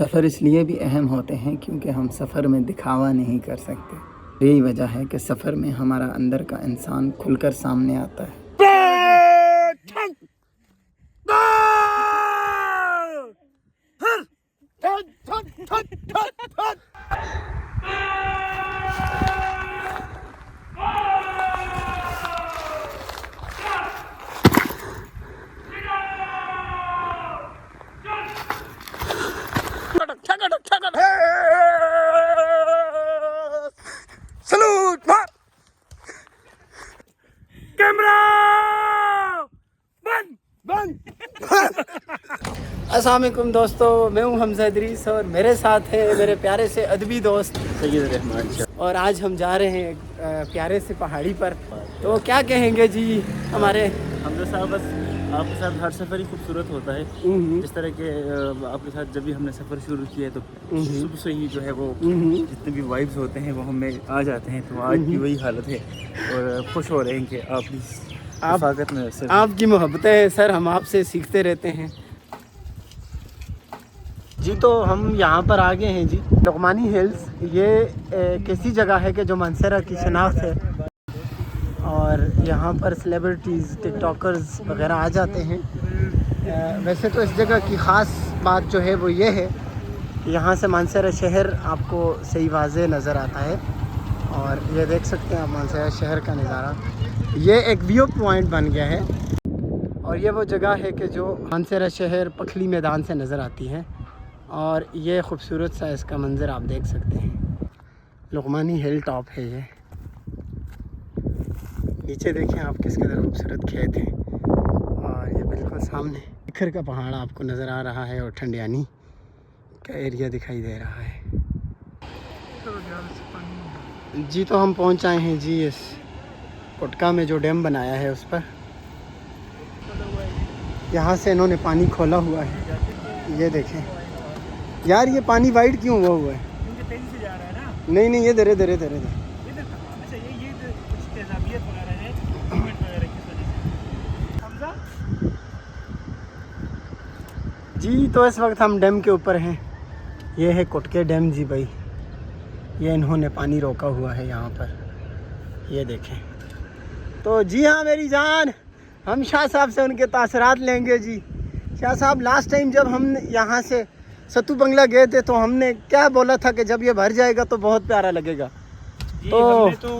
सफ़र इसलिए भी अहम होते हैं क्योंकि हम सफ़र में दिखावा नहीं कर सकते। यही वजह है कि सफ़र में हमारा अंदर का इंसान खुलकर सामने आता है। सलूट मार कैमरा बंद बंद। अस्सलाम वालेकुम दोस्तों, मैं हूं हमजा इदरीस और मेरे साथ है मेरे प्यारे से अदबी दोस्त सैयद रहमान। और आज हम जा रहे हैं प्यारे से पहाड़ी पर। तो क्या कहेंगे जी हमारे हमजा साहब, बस आपके साथ हर सफ़र ही खूबसूरत होता है। जिस तरह के आपके साथ जब भी हमने सफ़र शुरू किया है तो सुबह से ही जो है वो जितने भी वाइब्स होते हैं वो हमें आ जाते हैं। तो आज भी वही हालत है और खुश हो रहे हैं कि आप भी रफ़ाकत में से आपकी मोहब्बतें हैं सर, हम आपसे सीखते रहते हैं जी। तो हम यहाँ पर आ गए हैं जी, लुकमानी हिल्स। ये एक ऐसी जगह है कि जो मानसरा की शनाख्त है और यहाँ पर सेलिब्रिटीज़ टिकटॉकर्स वगैरह आ जाते हैं। वैसे तो इस जगह की ख़ास बात जो है वो ये है कि यहाँ से मानसरा शहर आपको सही वाज़े नज़र आता है। और ये देख सकते हैं आप मानसरा शहर का नज़ारा। ये एक व्यू पॉइंट बन गया है और ये वो जगह है कि जो मानसरा शहर पखली मैदान से नज़र आती है। और ये खूबसूरत सा इसका मंज़र आप देख सकते हैं। लुकमानी हिल टॉप है ये। नीचे देखें आप किस कदर खूबसूरत खेत है और ये बिल्कुल सामने शिखर का पहाड़ आपको नज़र आ रहा है और ठंडियानी का एरिया दिखाई दे रहा है जी। तो हम पहुंच आए हैं जी इस कोटका में जो डैम बनाया है उस पर। यहाँ से इन्होंने पानी खोला हुआ है। ये देखें यार, ये पानी वाइट क्यों हुआ है? तेजी से जा रहा है ना। नहीं ये धीरे धीरे धीरे धीरे। अच्छा, ये तो कुछ तेजाबियत वगैरह है, मूवमेंट वगैरह की वजह से। हमजा जी तो इस वक्त हम डैम के ऊपर हैं। ये है कोटके डैम जी भाई। ये इन्होंने पानी रोका हुआ है यहाँ पर, ये देखें। तो जी हाँ मेरी जान, हम शाह साहब से उनके तासरात लेंगे जी। शाह साहब, लास्ट टाइम जब हम यहाँ से सत्तू बंगला गए थे तो हमने क्या बोला था कि जब ये भर जाएगा तो बहुत प्यारा लगेगा। जी, तो हमने तो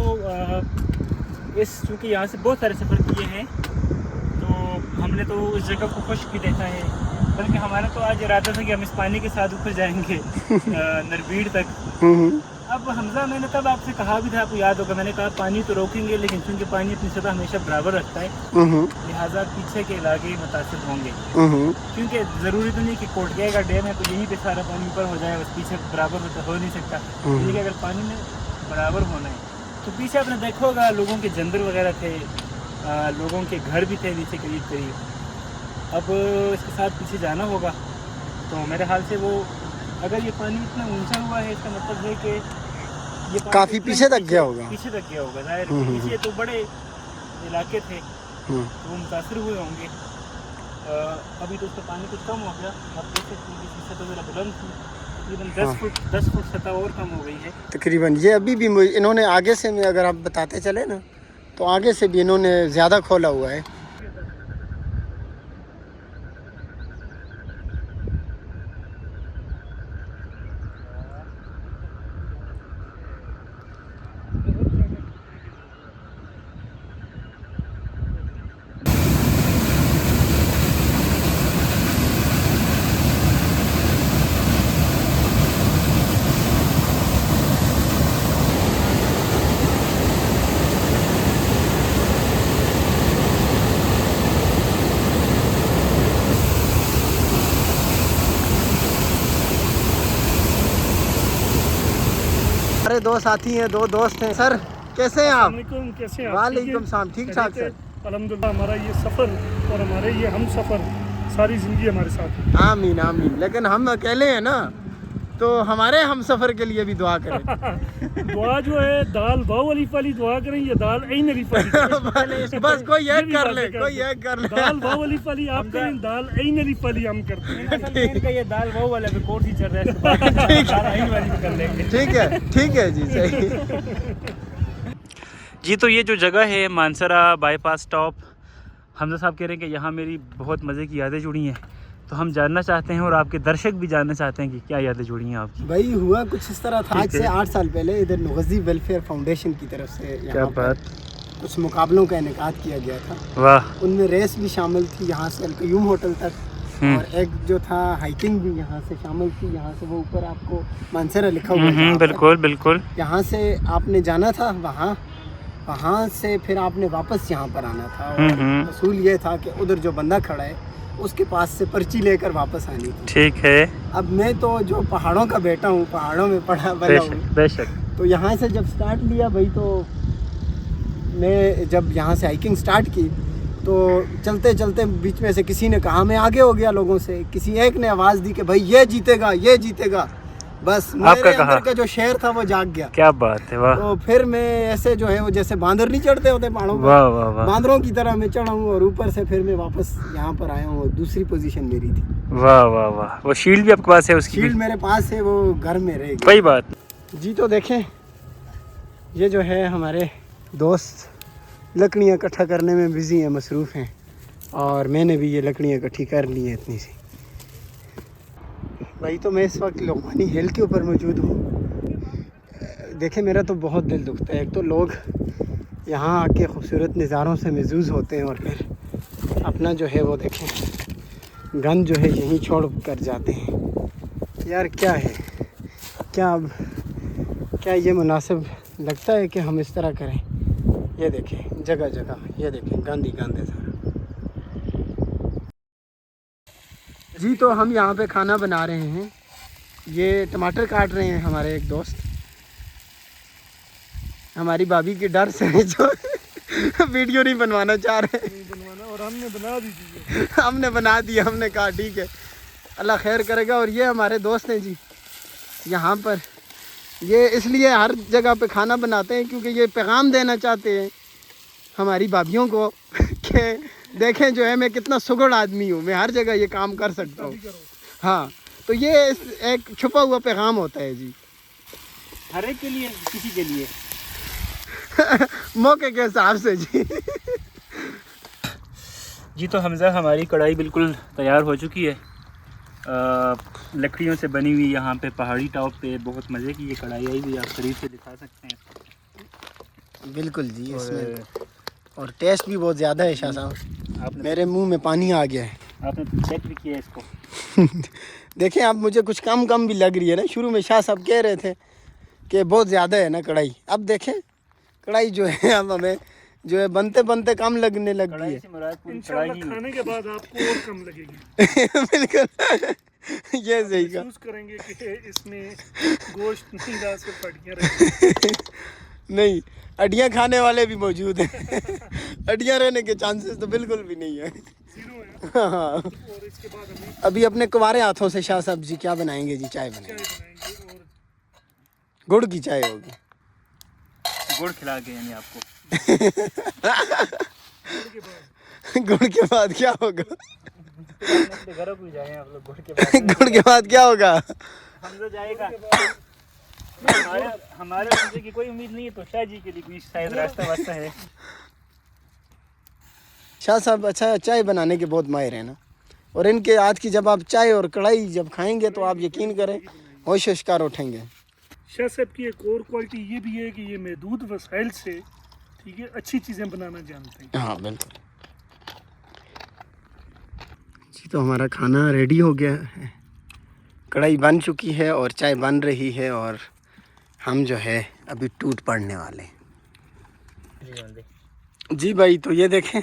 इस चूँकि यहाँ से बहुत सारे सफ़र किए हैं तो हमने तो उस जगह को खुश भी देखा है। बल्कि हमारा तो आज इरादा था कि हम इस पानी के साथ ऊपर जाएंगे नरबीड़ तक। अब हमजा, मैंने तब आपसे कहा भी था, आपको याद होगा, मैंने कहा पानी तो रोकेंगे लेकिन चूँकि पानी अपनी सतह हमेशा बराबर रखता है लिहाजा पीछे के इलाके मुतासिर होंगे। क्योंकि ज़रूरी तो नहीं कि कोटके का डैम है तो यहीं पे सारा पानी ऊपर हो जाए, बस पीछे बराबर हो नहीं सकता। लेकिन अगर पानी में बराबर होना है तो पीछे आपने देखा होगा लोगों के जंदर वगैरह थे, लोगों के घर भी थे नीचे करीब करीब। अब इसके साथ पीछे जाना होगा तो मेरे ख्याल से वो, अगर ये पानी इतना ऊंचा हुआ है इसका मतलब है कि ये काफ़ी पीछे तक गया होगा। पीछे तक गया होगा ज़ाहिर है। पीछे तो बड़े इलाके थे तो वो मुतासर हुए होंगे। अभी तो उसका पानी कुछ कम हो गया, आप देख सकते हैं कि सतह ज़रा बुलंद थी, तकरीबन 10 फुट सतह और कम हो गई है तकरीबन। ये अभी भी इन्होंने आगे से में अगर आप बताते चले ना तो आगे से भी इन्होंने ज़्यादा खोला हुआ है। हमारे दो साथी हैं, दो दोस्त हैं। सर कैसे हैं आप? कैसे हैं? वालेकुम सलाम, ठीक ठाक सर। अल्हम्दुलिल्लाह, हमारा ये सफ़र और हमारे ये हम सफ़र सारी ज़िंदगी हमारे साथ है। आमीन आमीन। लेकिन हम अकेले हैं ना तो हमारे हम सफ़र के लिए भी दुआ करें। दुआ जो है दाल वाव अलीफ वाली दुआ करें या दाल ऐन अलीफ वाली? बस कोई एक कर ले, कोई एक कर ले। दाल वाव अलीफ वाली आप करें, दाल ऐन अलीफ वाली हम करते हैं। असल में ये दाल वो वाला भी कोर्स ही चल रहा है, दाल ऐन वाली भी कर लेंगे। ठीक है जी, सही। जी तो ये जो जगह है मानसरा बाईपास स्टॉप, हमजा साहब कह रहे हैं कि यहाँ मेरी बहुत मज़े की यादें जुड़ी हैं, तो हम जानना चाहते हैं और आपके दर्शक भी जानना चाहते हैं कि क्या यादें जुड़ी हैं आपकी। भाई हुआ कुछ इस तरह था, आज से 8 साल पहले इधर नगज़ी वेलफेयर फाउंडेशन की तरफ से क्या बात, कुछ मुकाबलों का इनेकाद किया गया था। वाह। उनमें रेस भी शामिल थी, यहाँ से अलकयूम होटल तक, और एक जो था हाइकिंग भी यहाँ से शामिल थी। यहाँ से वो ऊपर आपको मानसरा लिखा हुआ था, बिल्कुल बिल्कुल। यहाँ से आपने जाना था वहाँ से फिर आपने वापस यहाँ पर आना था। और असूल ये था कि उधर जो बंदा खड़ा है उसके पास से पर्ची लेकर वापस आनी थी। ठीक है। अब मैं तो जो पहाड़ों का बेटा हूँ, पहाड़ों में बड़ा हूँ, बेशक। तो यहाँ से जब स्टार्ट लिया भाई, तो मैं जब यहाँ से हाइकिंग स्टार्ट की तो चलते चलते बीच में से किसी ने कहा, मैं आगे हो गया लोगों से, किसी एक ने आवाज़ दी कि भाई ये जीतेगा, ये जीतेगा। बस मेरे अंदर का जो शेर था वो जाग गया। क्या बात है, वाह। तो फिर मैं ऐसे जो है वो जैसे बांदर नहीं चढ़ते होते पहाड़ों पर, वाह वाह वाह, बांदरों की तरह मैं चढ़ा हूँ और ऊपर से फिर मैं वापस यहाँ पर आया हूँ। दूसरी पोजीशन मेरी थी। वाह वाह वाह। वो शील्ड भी आपके पास है? उसकी शील्ड मेरे पास है, वो घर में रहेगी। कोई बात जी। तो देखें, ये जो है हमारे दोस्त लकड़ियाँ इकट्ठा करने में बिज़ी हैं, मसरूफ़ हैं, और मैंने भी ये लकड़ियाँ इकट्ठी कर ली हैं इतनी सी। भाई तो मैं इस वक्त लोकमानी हिल के ऊपर मौजूद हूँ। देखें, मेरा तो बहुत दिल दुखता है। एक तो लोग यहाँ आके खूबसूरत नज़ारों से महजूज़ होते हैं और फिर अपना जो है वो देखें गंद जो है यहीं छोड़ कर जाते हैं। यार क्या है, क्या ये मुनासिब लगता है कि हम इस तरह करें? ये देखें जगह जगह, ये देखें गंद ही गंद है सारा। जी तो हम यहाँ पे खाना बना रहे हैं। ये टमाटर काट रहे हैं हमारे एक दोस्त, हमारी भाभी के डर से जो वीडियो नहीं बनवाना चाह रहे हैं, और हमने बना दी। हमने बना दिया। हमने कहा ठीक है, अल्लाह खैर करेगा। और ये हमारे दोस्त हैं जी यहाँ पर, ये इसलिए हर जगह पे खाना बनाते हैं क्योंकि ये पैगाम देना चाहते हैं हमारी भाभीयों को कि देखें जो है मैं कितना सुगड़ आदमी हूँ, मैं हर जगह ये काम कर सकता हूँ। हाँ, तो ये एक छुपा हुआ पैगाम होता है जी, हर एक के लिए, किसी के लिए मौके के हिसाब से जी। जी तो हमजा, हमारी कढ़ाई बिल्कुल तैयार हो चुकी है। लकड़ियों से बनी हुई, यहाँ पे पहाड़ी टॉप पे बहुत मज़े की ये कढ़ाई आई हुई, आप करीब से दिखा सकते हैं। बिल्कुल जी, इसमें और टेस्ट भी बहुत ज़्यादा है शाह साहब। मेरे मुंह में पानी आ गया है। आपने चेक भी किया इसको? देखें आप, मुझे कुछ कम भी लग रही है ना। शुरू में शाह साहब कह रहे थे कि बहुत ज़्यादा है ना कढ़ाई। अब देखें कढ़ाई जो है अब हमें जो है बनते कम लगने लग गई है। इंशाल्लाह खाने के बाद आपको और कम लगेगी। बिल्कुल ये सही कहा। महसूस करेंगे कि इसमें गोश्त नहीं रहा, सिर्फ हड्डियां रही। नहीं, हड्डियां खाने वाले भी मौजूद हैं। हड्डियां रहने के चांसेस तो बिल्कुल भी नहीं है। हाँ। और इसके बाद हमें अभी अपने कुंवारे हाथों से शाह साहब जी क्या बनाएंगे जी? चाय बनाएंगे, और गुड़ की चाय होगी। गुड़ खिला के यानी आपको? गुड़ के बाद क्या होगा? घर को जाए आप लोग। गुड़ के बाद गुड़ के बाद क्या होगा? हम तो जाएगा। हमारे बंदे की कोई उम्मीद नहीं है, तो शाह जी के लिए कोई शायद रास्ता वास्ता है। शाह साहब अच्छा चाय बनाने के बहुत माहिर हैं ना, और इनके हाथ की जब आप चाय और कढ़ाई जब खाएंगे तो आप यकीन करें होश होशकार उठेंगे। शाह साहब की एक और क्वालिटी ये भी है कि ये महदूद वसाइल से, ठीक है, अच्छी चीज़ें बनाना जानते हैं। हाँ बिल्कुल जी। तो हमारा खाना रेडी हो गया है, कढ़ाई बन चुकी है और चाय बन रही है, और हम जो है अभी टूट पड़ने वाले जी भाई। तो ये देखें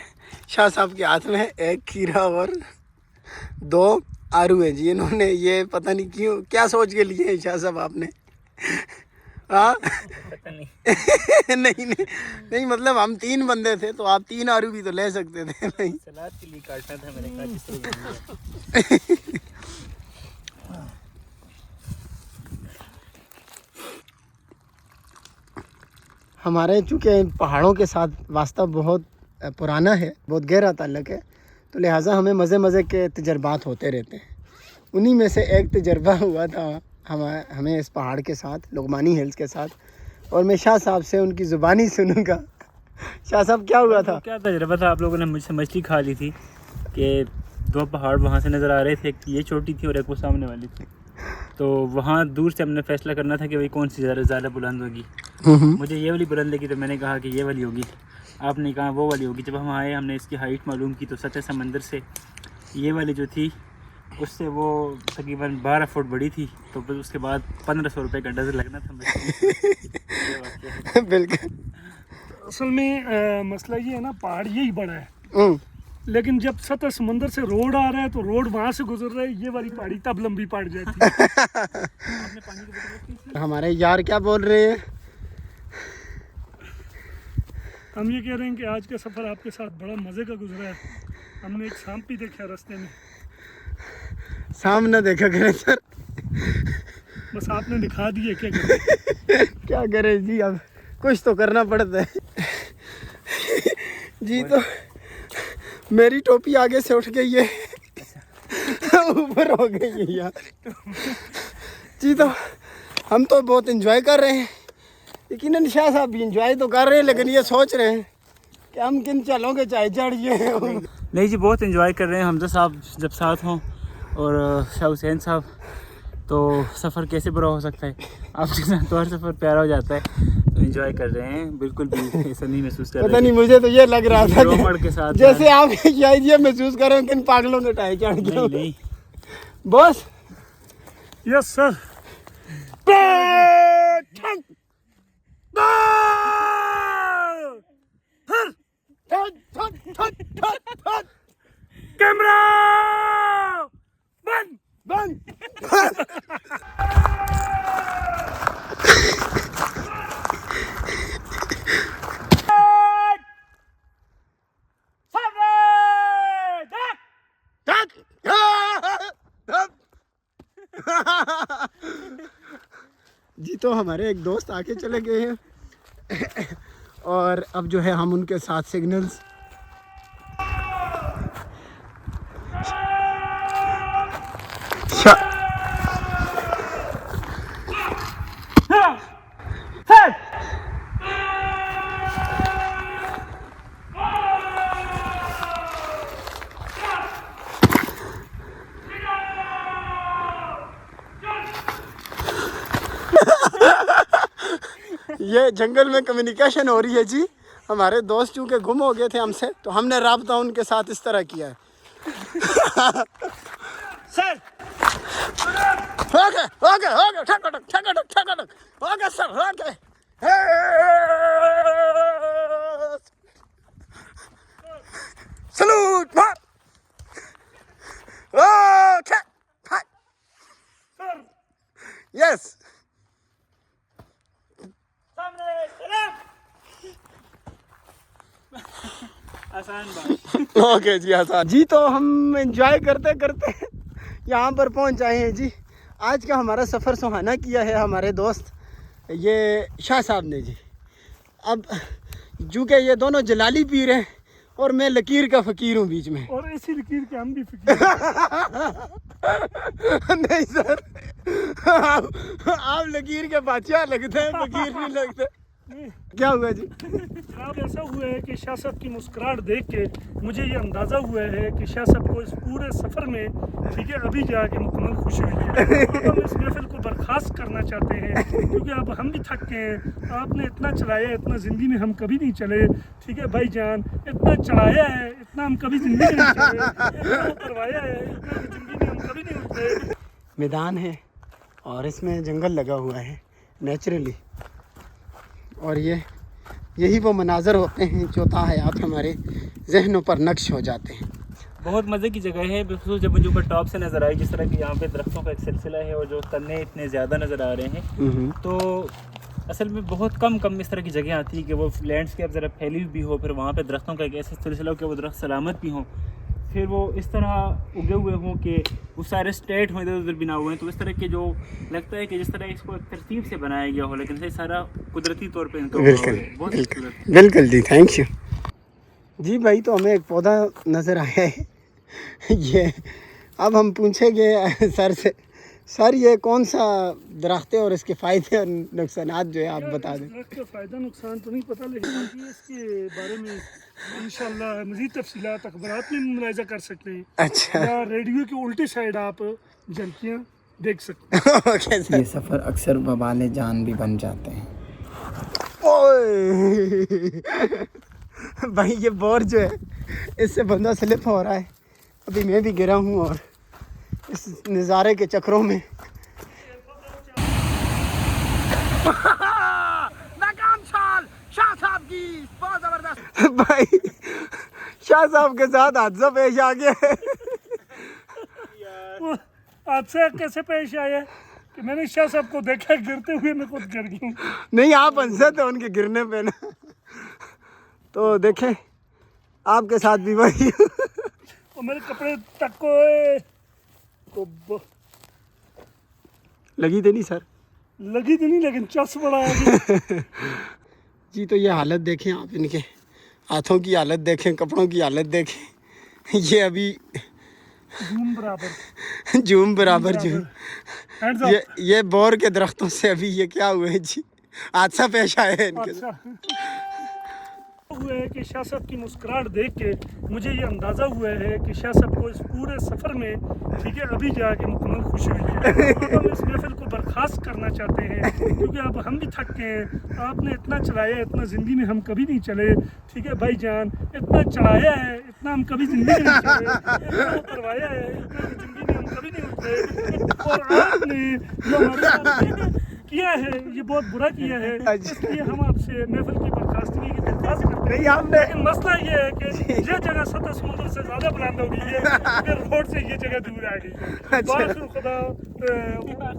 शाह साहब के हाथ में एक खीरा और 2 आलू है जी। इन्होंने ये पता नहीं क्यों क्या सोच के लिए है शाह साहब आपने? हाँ पता नहीं। नहीं मतलब हम 3 बंदे थे तो आप 3 आलू भी तो ले सकते थे। नहीं सलाद के लिए काटना था, मैंने कहा हमारे चूँकि पहाड़ों के साथ वास्ता बहुत पुराना है, बहुत गहरा ताल्लुक़ है, तो लिहाजा हमें मज़े के तजर्बात होते रहते हैं। उन्हीं में से एक तजर्बा हुआ था हमें इस पहाड़ के साथ, लुकमानी हिल्स के साथ, और मैं शाह साहब से उनकी ज़ुबानी सुनूंगा। शाह साहब क्या हुआ था? क्या तजर्बा था? आप लोगों ने मुझसे मछली खा ली थी कि 2 पहाड़ वहाँ से नज़र आ रहे थे, एक ये छोटी थी और एक वो सामने वाली थी। तो वहाँ दूर से हमने फैसला करना था कि भाई कौन सी ज़्यादा बुलंद होगी। मुझे ये वाली बुलंद लगी तो मैंने कहा कि ये वाली होगी, आपने कहा वो वाली होगी। जब हम आए हमने इसकी हाइट मालूम की तो सतह समंदर से ये वाली जो थी उससे वो तकरीबन 12 फुट बड़ी थी। तो फिर उसके बाद 1500 रुपये का डजन लगना था। बिल्कुल। असल में मसला ये है ना, पहाड़ यही बड़ा है, लेकिन जब सतह समंदर से रोड आ रहा है तो रोड वहाँ से गुजर रहा है, ये वाली पहाड़ी तब लंबी पड़ जाती है। हमारे यार क्या बोल रहे हैं? हम ये कह रहे हैं कि आज का सफ़र आपके साथ बड़ा मज़े का गुजरा है। हमने एक सांप भी देखा रास्ते में। सामने देखा करें सर, बस आपने दिखा दिए, क्या करें? क्या करें जी, अब कुछ तो करना पड़ता है जी। तो मेरी टोपी आगे से उठ गई है, ऊपर हो गई है यार जी। तो हम तो बहुत एंजॉय कर रहे हैं, यकीनन शाह साहब भी एंजॉय तो कर रहे हैं, लेकिन ये सोच रहे हैं कि हम किन चालों के चाय चढ़िए। नहीं जी, बहुत एंजॉय कर रहे हैं। हमजा साहब जब साथ हों और शाह हुसैन साहब, तो सफ़र कैसे बुरा हो सकता है। आपके साथ तो हर सफ़र प्यारा हो जाता है। तो एंजॉय कर रहे हैं, बिल्कुल भी ऐसा नहीं महसूस कर रहे। पता नहीं, मुझे तो ये लग रहा था के साथ जैसे आप शायद ये महसूस कर रहे हो कि इन पागलों के टाय चढ़ गए। नहीं बॉस। Yes sir. कैमरा बंद बंद। जी तो हमारे एक दोस्त आके चले गए हैं और अब जो है हम उनके साथ सिग्नल्स ये जंगल में कम्युनिकेशन हो रही है जी। हमारे दोस्त चूँकि गुम हो गए थे हमसे, तो हमने राब्ता उनके साथ इस तरह किया है। सर ओके ओके ओके, ठक ओके सर, ओके। सलूट मार। Okay yes. आसान बात। ओके जी, आसान जी। तो हम एंजॉय करते करते यहाँ पर पहुँच आए हैं जी। आज का हमारा सफ़र सुहाना किया है हमारे दोस्त ये शाह साहब ने जी। अब चूँकि ये दोनों जलाली पीर हैं और मैं लकीर का फ़कीर हूँ बीच में। और ऐसी लकीर के हम भी फकीर। नहीं सर, आप लकीर के बादशाह लगते हैं, फकीर नहीं लगते। क्या हुआ जी? जनाब ऐसा हुआ है कि शाह साहब की मुस्कुराहट देख के मुझे ये अंदाज़ा हुआ है कि शाह साहब को इस पूरे सफ़र में, ठीक है, अभी जाके मुकम्मल खुशी हुई है। अब हम इस महफिल को बर्खास्त करना चाहते हैं, क्योंकि अब हम भी थक गए हैं। आपने इतना चलाया, इतना ज़िंदगी में हम कभी नहीं चले, ठीक है भाईजान, इतना चढ़ाया है, इतना हम कभी ज़िंदगी में नहीं चले, इतना उतरवाया है, इतना ज़िंदगी में हम कभी नहीं उतरे। मैदान है और इसमें जंगल लगा हुआ है नेचुरली, और यही वो मनाज़र होते हैं जो ताहयात हमारे जहनों पर नक्श हो जाते हैं। बहुत मज़े की जगह है, बिल्कुल जब मुझे ऊपर टॉप से नज़र आई, जिस तरह की यहाँ पे दरख्तों का एक सिलसिला है और जो तने इतने ज़्यादा नज़र आ रहे हैं। तो असल में बहुत कम इस तरह की जगह आती है कि वो लैंडस्केप ज़रा फैली हुई भी हो, फिर वहाँ पे दरख्तों का एक ऐसा सिलसिला हो कि वो दरख्त सलामत भी हों। फिर वो इस तरह उगे हुए हों कि वो सारे स्ट्रेट हों, इधर उधर बिना हुए हैं, तो इस तरह के जो लगता है कि जिस तरह इसको एक तरतीब से बनाया गया हो, लेकिन ये सारा कुदरती तौर पे इनका बिल्कुल बहुत बिल्कुल खूबसूरत। बिल्कुल जी, थैंक यू जी भाई। तो हमें एक पौधा नज़र आया है ये, अब हम पूछेंगे सर से, सर ये कौन सा दरख्त है और इसके फ़ायदे और नुकसानात जो है आप बता दें। दरख्त का फ़ायदा नुकसान तो नहीं पता, लेकिन बाकी इसके बारे में इंशाल्लाह मज़ीद तफसीलात अखबारात में मुलाहिज़ा कर सकते हैं, अच्छा या रेडियो की उल्टी साइड आप झलकियाँ देख सकते हैं। Okay sir. ये सफ़र अक्सर वबाल जान भी बन जाते हैं। ओए भाई ये बोर जो है इससे बंदा स्लिप हो रहा है, अभी मैं भी गिरा हूँ और इस नज़ारे के चक्रों में नाकाम छाल शाह साहब की, बहुत जबरदस्त भाई। शाह साहब के साथ हादसा पेश आ गया है। वो हादसा कैसे पेश आया कि मैंने शाह साहब को देखा गिरते हुए, मैं खुद गिर गया। नहीं आप हंसे थे उनके गिरने पे ना, तो देखें आपके साथ भी वही और मेरे कपड़े तक को लगी थी नहीं सर? लगी तो नहीं, लेकिन चस बड़ा है जी। तो ये हालत देखें आप, इनके हाथों की हालत देखें, कपड़ों की हालत देखें, ये अभी जूम बराबर जूम बराबर जूम। Hands up। ये बोर के दरख्तों से अभी ये क्या हुआ है जी, हादसा पेश आया है इनके साथ। अच्छा हुआ है कि शाह साहब की मुस्कुराहट देख के मुझे ये अंदाज़ा हुआ है कि शाह साहब को इस पूरे सफ़र में, ठीक है, अभी जाके मुकम्मल खुशी हुई है। अब हम इस महफिल को बर्खास्त करना चाहते हैं, क्योंकि अब हम भी थक गए हैं। आपने इतना चलाया, इतना ज़िंदगी में हम कभी नहीं चले, ठीक है भाईजान, इतना चढ़ाया है, इतना हम कभी ज़िंदगी में नहीं चले, इतना उतरवाया है, इतना ज़िंदगी में हम कभी नहीं उतरे, और आपने जो हमारे साथ किया है ये बहुत बुरा किया है। इसलिए हम आपसे महफिल की बर्खास्तगी की दरख्वास्त करते हैं। लेकिन मसला ये है कि ये जगह सतह समुद्र से ज़्यादा बुलंद हो गई है, फिर रोड से ये जगह दूर आ गई है। बाखिर खुदा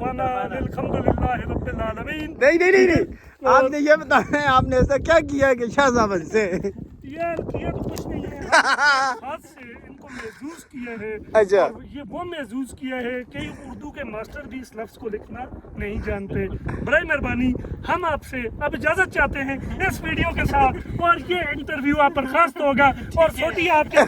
वाना अल्हम्दुलिल्लाह रब्बिल आलमीन। नहीं आपने ये बताया है आपने ऐसा क्या किया कि शाह साहब से यार किया तो कुछ नहीं है, हाथ से इनको महसूस किया है। अच्छा। और ये वो महसूस किया है कि उर्दू के मास्टर भी इस लफ्ज़ को लिखना नहीं जानते। बड़ी मेहरबानी हम आपसे अब इजाज़त चाहते हैं इस वीडियो के साथ, और ये इंटरव्यू आप बर्खास्त होगा और छोटी आपके